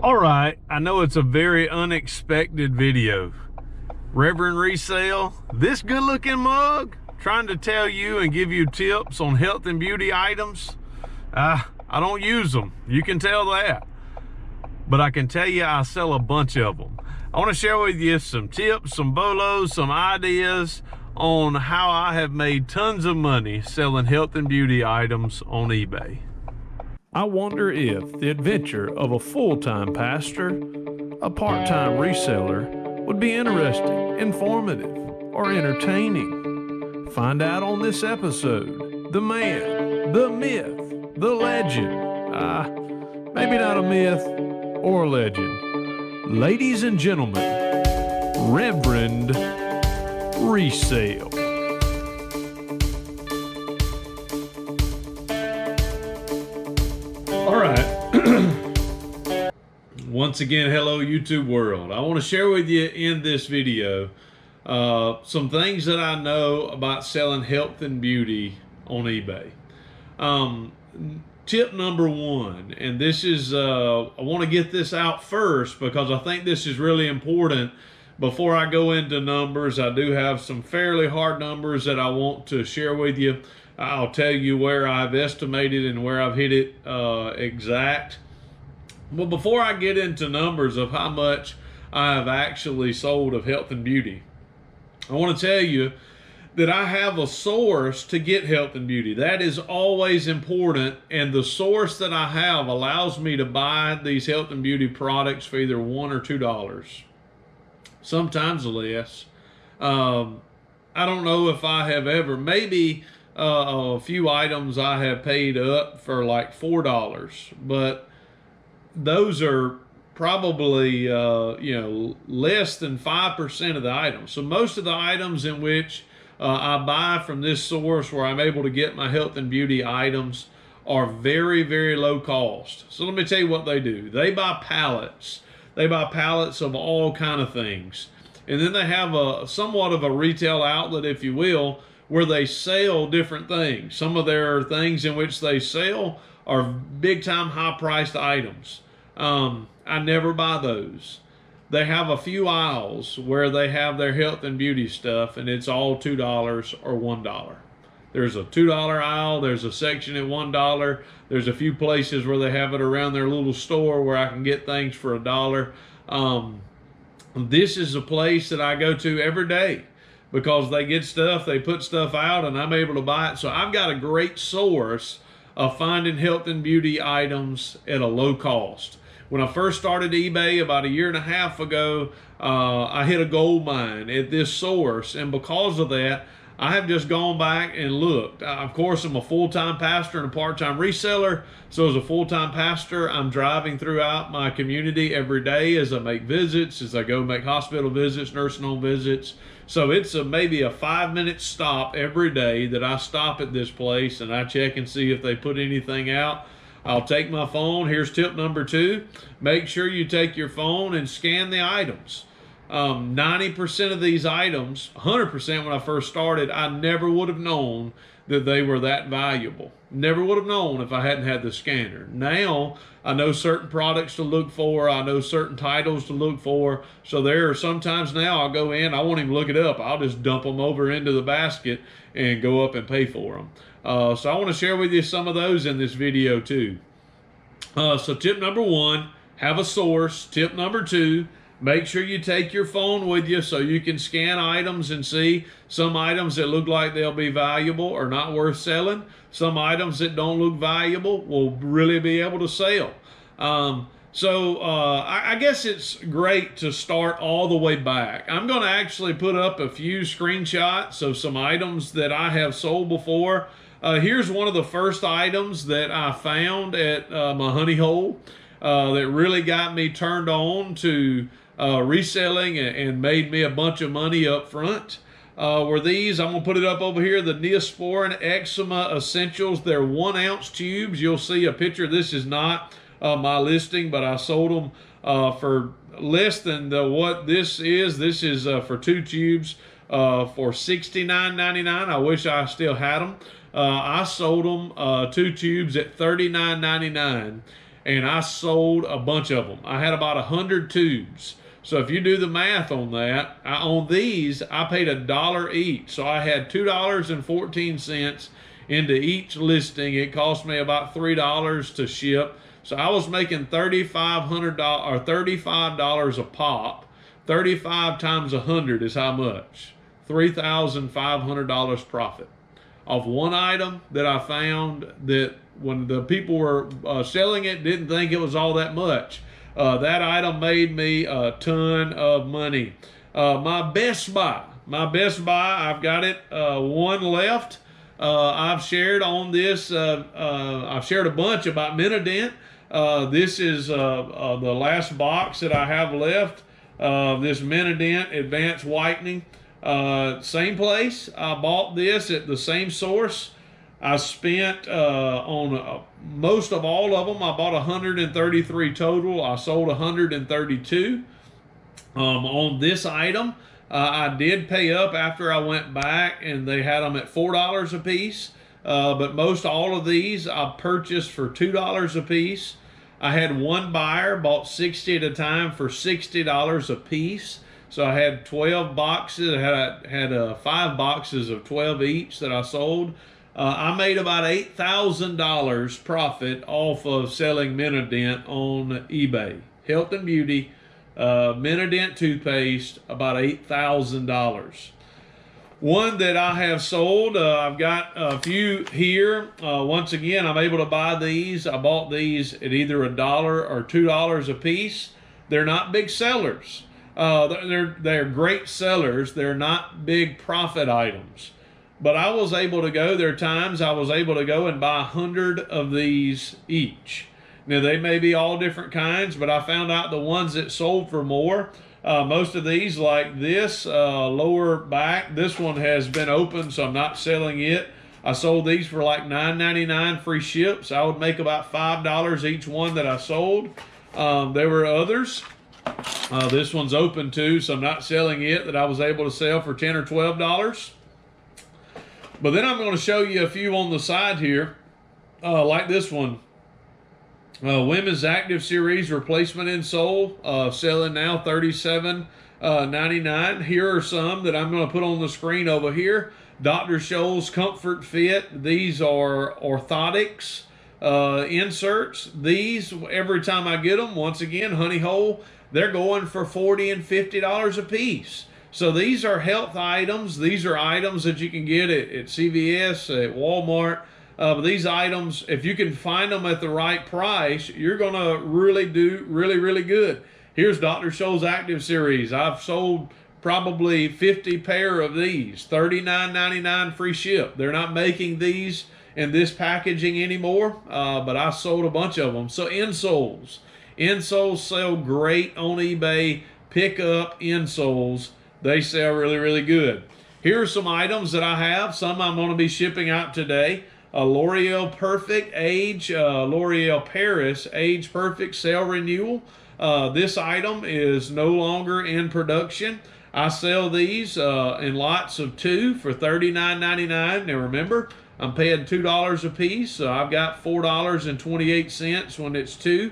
All right, I know it's a very unexpected video. Reverend Resale, this good looking mug, trying to tell you and give you tips on health and beauty items. I don't use them, you can tell that. But I can tell you I sell a bunch of them. I want to share with you some tips, some bolos, some ideas on how I have made tons of money selling health and beauty items on eBay. I wonder if the adventure of a full-time pastor, a part-time reseller, would be interesting, informative, or entertaining. Find out on this episode. The man, the myth, the legend. Maybe not a myth or a legend. Ladies and gentlemen, Reverend Resale. All right. Once again, hello YouTube world. I want to share with you in this video some things that I know about selling health and beauty on eBay. Tip number one, and this is, I want to get this out first because I think this is really important. Before I go into numbers, I do have some fairly hard numbers that I want to share with you. I'll tell you where I've estimated and where I've hit it exact. But before I get into numbers of how much I have actually sold of health and beauty, I want to tell you that I have a source to get health and beauty. That is always important, and the source that I have allows me to buy these health and beauty products for either $1 or $2. Sometimes less. I don't know if I have ever, maybe a few items I have paid up for like $4, but those are probably less than 5% of the items. So most of the items in which I buy from this source where I'm able to get my health and beauty items are very, very low cost. So let me tell you what they do. They buy pallets. They buy pallets of all kind of things. And then they have a somewhat of a retail outlet, if you will, where they sell different things. Some of their things in which they sell are big time high priced items. I never buy those. They have a few aisles where they have their health and beauty stuff, and it's all $2 or $1. There's a $2 aisle, there's a section at $1. There's a few places where they have it around their little store where I can get things for $1. This is a place that I go to every day because they get stuff, they put stuff out, and I'm able to buy it. So I've got a great source of finding health and beauty items at a low cost. When I first started eBay about 1.5 years ago, I hit a gold mine at this source, and because of that, I have just gone back and looked. Of course, I'm a full-time pastor and a part-time reseller. So as a full-time pastor, I'm driving throughout my community every day as I make visits, as I go make hospital visits, nursing home visits. So it's maybe a 5-minute stop every day that I stop at this place and I check and see if they put anything out. I'll take my phone. Here's tip number 2. Make sure you take your phone and scan the items. 90% of these items, 100% when I first started, I never would have known that they were that valuable. Never would have known if I hadn't had the scanner. Now, I know certain products to look for. I know certain titles to look for. So there are sometimes now I'll go in, I won't even look it up. I'll just dump them over into the basket and go up and pay for them. So I want to share with you some of those in this video too. So tip number 1, have a source. Tip number 2, make sure you take your phone with you so you can scan items and see some items that look like they'll be valuable or not worth selling. Some items that don't look valuable will really be able to sell. I guess it's great to start all the way back. I'm going to actually put up a few screenshots of some items that I have sold before. Here's one of the first items that I found at my honey hole that really got me turned on to reselling and made me a bunch of money up front. Were these, I'm going to put it up over here, the Neosporin Eczema Essentials. They're 1-ounce tubes. You'll see a picture. This is not my listing, but I sold them for less than what this is. This is for 2 tubes for $69.99. I wish I still had them. I sold them 2 tubes at $39.99. and I sold a bunch of them. I had about 100 tubes. So if you do the math on that, on these, I paid $1 each. So I had $2.14 into each listing. It cost me about $3 to ship. So I was making $3,500 or $35 a pop. 35 times 100 is how much? $3,500 profit off one item that I found that when the people were selling it didn't think it was all that much. That item made me a ton of money. My best buy, I've got it one left. I've shared on this, I've shared a bunch about Minident. This is the last box that I have left. This Minident Advanced Whitening. Same place. I bought this at the same source. I spent on most of all of them. I bought 133 total. I sold 132. On this item, I did pay up after I went back, and they had them at $4 a piece. But most all of these I purchased for $2 a piece. I had one buyer bought 60 at a time for $60 a piece. So I had 12 boxes. I had 5 boxes of 12 each that I sold. I made about $8,000 profit off of selling Minident on eBay. Health and Beauty, Minident toothpaste, about $8,000. One that I have sold, I've got a few here. Once again, I'm able to buy these. I bought these at either $1 or $2 a piece. They're not big sellers. They're great sellers. They're not big profit items. But I was able to go, there are times I was able to go and buy 100 of these each. Now, they may be all different kinds, but I found out the ones that sold for more. Most of these, like this lower back, this one has been open, so I'm not selling it. I sold these for like $9.99 free ships. I would make about $5 each one that I sold. There were others. This one's open too, so I'm not selling it, that I was able to sell for $10 or $12. But then I'm going to show you a few on the side here, like this one. Women's Active Series replacement insole, selling now $37.99. Here are some that I'm going to put on the screen over here. Dr. Scholl's Comfort Fit. These are orthotics inserts. These, every time I get them, once again, Honey Hole, they're going for $40 and $50 a piece. So these are health items. These are items that you can get at CVS, at Walmart. These items, if you can find them at the right price, you're going to really do really good. Here's Dr. Scholl's Active Series. I've sold probably 50 pair of these, $39.99 free ship. They're not making these in this packaging anymore, but I sold a bunch of them. So insoles. Insoles sell great on eBay. Pick up insoles. They sell really good. Here are some items that I have. Some I'm going to be shipping out today. L'Oreal Perfect Age, L'Oreal Paris Age Perfect Sale Renewal. This item is no longer in production. I sell these in lots of 2 for $39.99. Now remember, I'm paying $2 a piece, so I've got $4.28 when it's 2.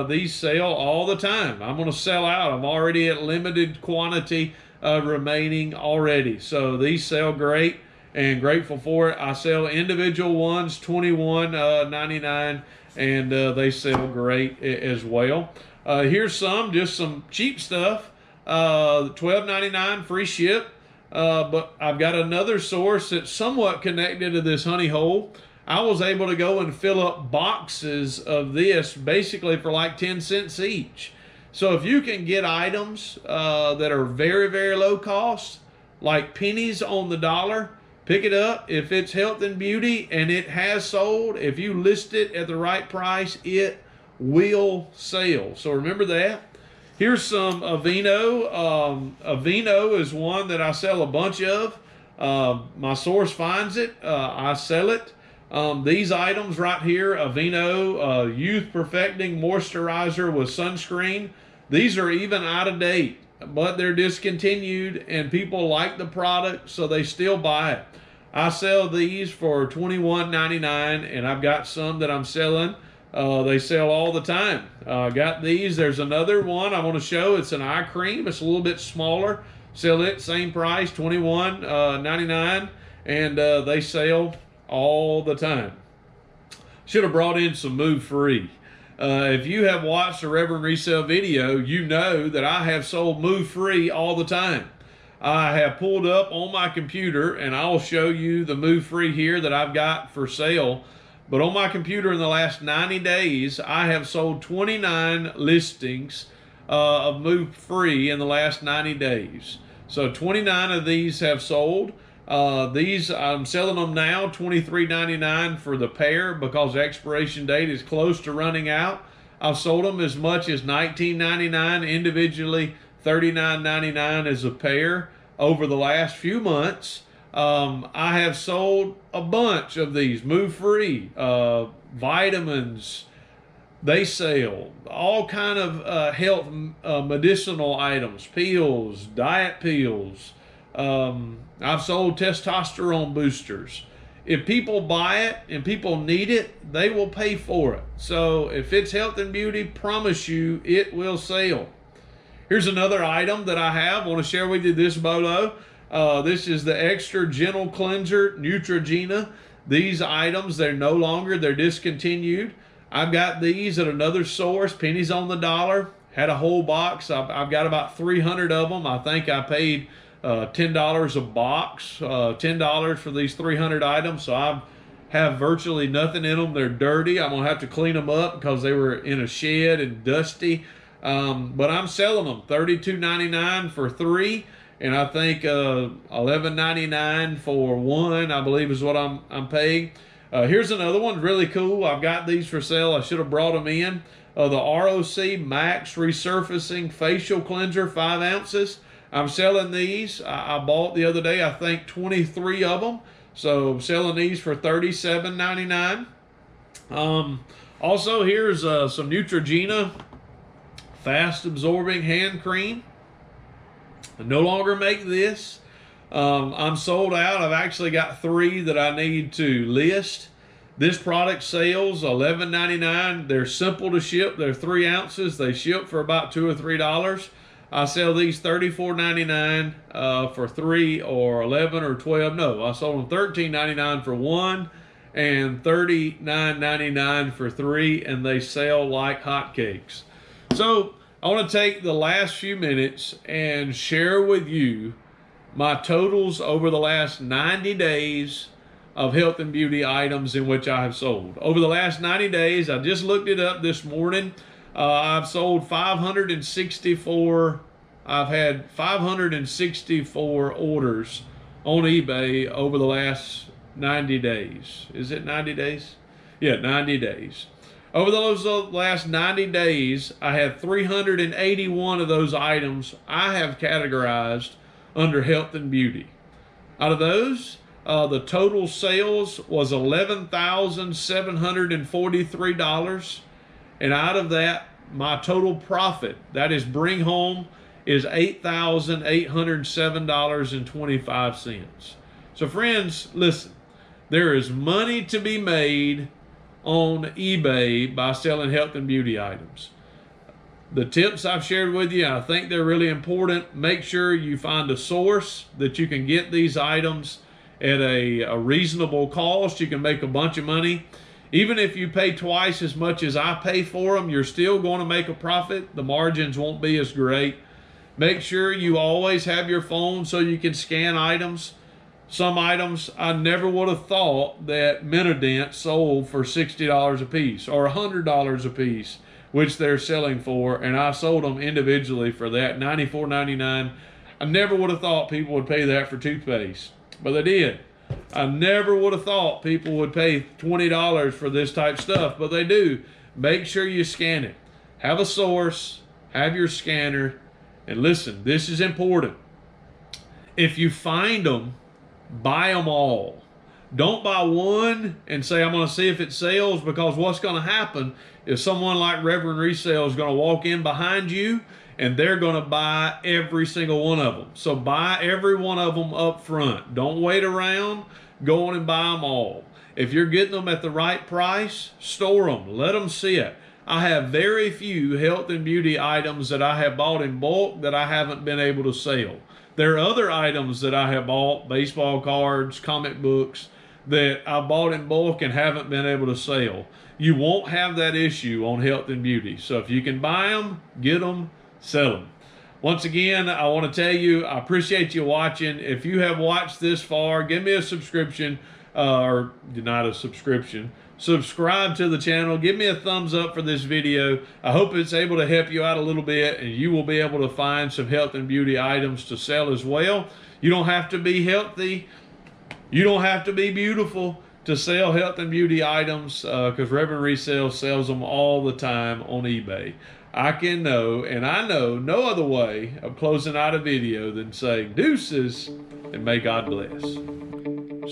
These sell all the time. I'm going to sell out. I'm already at limited quantity remaining already. So these sell great, and grateful for it. I sell individual ones, $21.99, and they sell great as well. Here's just some cheap stuff. $12.99 free ship. But I've got another source that's somewhat connected to this Honey Hole. I was able to go and fill up boxes of this basically for like 10 cents each. So if you can get items that are very low cost, like pennies on the dollar, pick it up. If it's health and beauty and it has sold, if you list it at the right price, it will sell. So remember that. Here's some Aveeno. Aveeno is one that I sell a bunch of. My source finds it. I sell it. These items right here, Aveeno Youth Perfecting Moisturizer with Sunscreen. These are even out of date, but they're discontinued and people like the product, so they still buy it. I sell these for $21.99, and I've got some that I'm selling They sell all the time. Got these. There's another one I want to show. It's an eye cream. It's a little bit smaller. Sell it same price, $21.99, and they sell all the time. Should have brought in some move free. If you have watched a Reverend Resale video, you know that I have sold move free all the time. I have pulled up on my computer, and I'll show you the move free here that I've got for sale. But on my computer in the last 90 days, I have sold 29 listings of move free in the last 90 days. So 29 of these have sold. These I'm selling them now $23.99 for the pair because the expiration date is close to running out. I've sold them as much as $19.99 individually, $39.99 as a pair over the last few months. I have sold a bunch of these move free vitamins. They sell all kind of health medicinal items, pills, diet pills. I've sold testosterone boosters. If people buy it and people need it, they will pay for it. So if it's health and beauty, promise you it will sell. Here's another item that I have. I want to share with you this Bolo. This is the Extra Gentle Cleanser Neutrogena. These items, they're discontinued. I've got these at another source, pennies on the dollar. Had a whole box. I've got about 300 of them. I think I paid $10 a box, $10 for these 300 items. So I have virtually nothing in them. They're dirty. I'm going to have to clean them up because they were in a shed and dusty. But I'm selling them $32.99 for 3. And I think $11.99 for 1, I believe is what I'm paying. Here's another one, really cool. I've got these for sale. I should have brought them in. The ROC Max Resurfacing Facial Cleanser, 5 ounces. I'm selling these. I bought the other day, I think 23 of them. So I'm selling these for $37.99. Also, here's some Neutrogena Fast Absorbing Hand Cream. I no longer make this. I'm sold out. I've actually got 3 that I need to list. This product sells $11.99. They're simple to ship. They're 3 ounces. They ship for about $2 or $3. I sell these $34.99 for 3 or 11 or 12. No, I sold them $13.99 for 1 and $39.99 for 3, and they sell like hotcakes. So I want to take the last few minutes and share with you my totals over the last 90 days of health and beauty items in which I have sold. Over the last 90 days, I just looked it up this morning. I've sold 564. I've had 564 orders on eBay over the last 90 days. Is it 90 days? Yeah, 90 days. Over those last 90 days, I had 381 of those items I have categorized under health and beauty. Out of those, the total sales was $11,743. And out of that, my total profit, that is bring home, is $8,807.25. So friends, listen, there is money to be made on eBay by selling health and beauty items. The tips I've shared with you, I think they're really important. Make sure you find a source that you can get these items at a reasonable cost. You can make a bunch of money. Even if you pay twice as much as I pay for them, you're still going to make a profit. The margins won't be as great. Make sure you always have your phone so you can scan items. Some items I never would have thought that Minident sold for $60 a piece or $100 a piece, which they're selling for, and I sold them individually for that, $94.99. I never would have thought people would pay that for toothpaste, but they did. I never would have thought people would pay $20 for this type stuff, but they do. Make sure you scan it. Have a source, have your scanner, and listen, this is important. If you find them, buy them all. Don't buy one and say, I'm going to see if it sells, because what's going to happen is someone like Reverend Resale is going to walk in behind you and they're going to buy every single one of them. So buy every one of them up front. Don't wait around. Go on and buy them all. If you're getting them at the right price, store them, let them sit. I have very few health and beauty items that I have bought in bulk that I haven't been able to sell. There are other items that I have bought, baseball cards, comic books, that I bought in bulk and haven't been able to sell. You won't have that issue on health and beauty. So if you can buy them, get them, sell them. Once again, I want to tell you, I appreciate you watching. If you have watched this far, give me a subscription, or not a subscription. Subscribe to the channel. Give me a thumbs up for this video. I hope it's able to help you out a little bit, and you will be able to find some health and beauty items to sell as well. You don't have to be healthy. You don't have to be beautiful to sell health and beauty items, because Reverend Resale sells them all the time on eBay. I can know, and I know no other way of closing out a video than saying deuces and may God bless.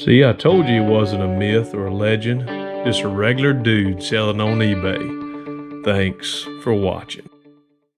See, I told you he wasn't a myth or a legend, just a regular dude selling on eBay. Thanks for watching.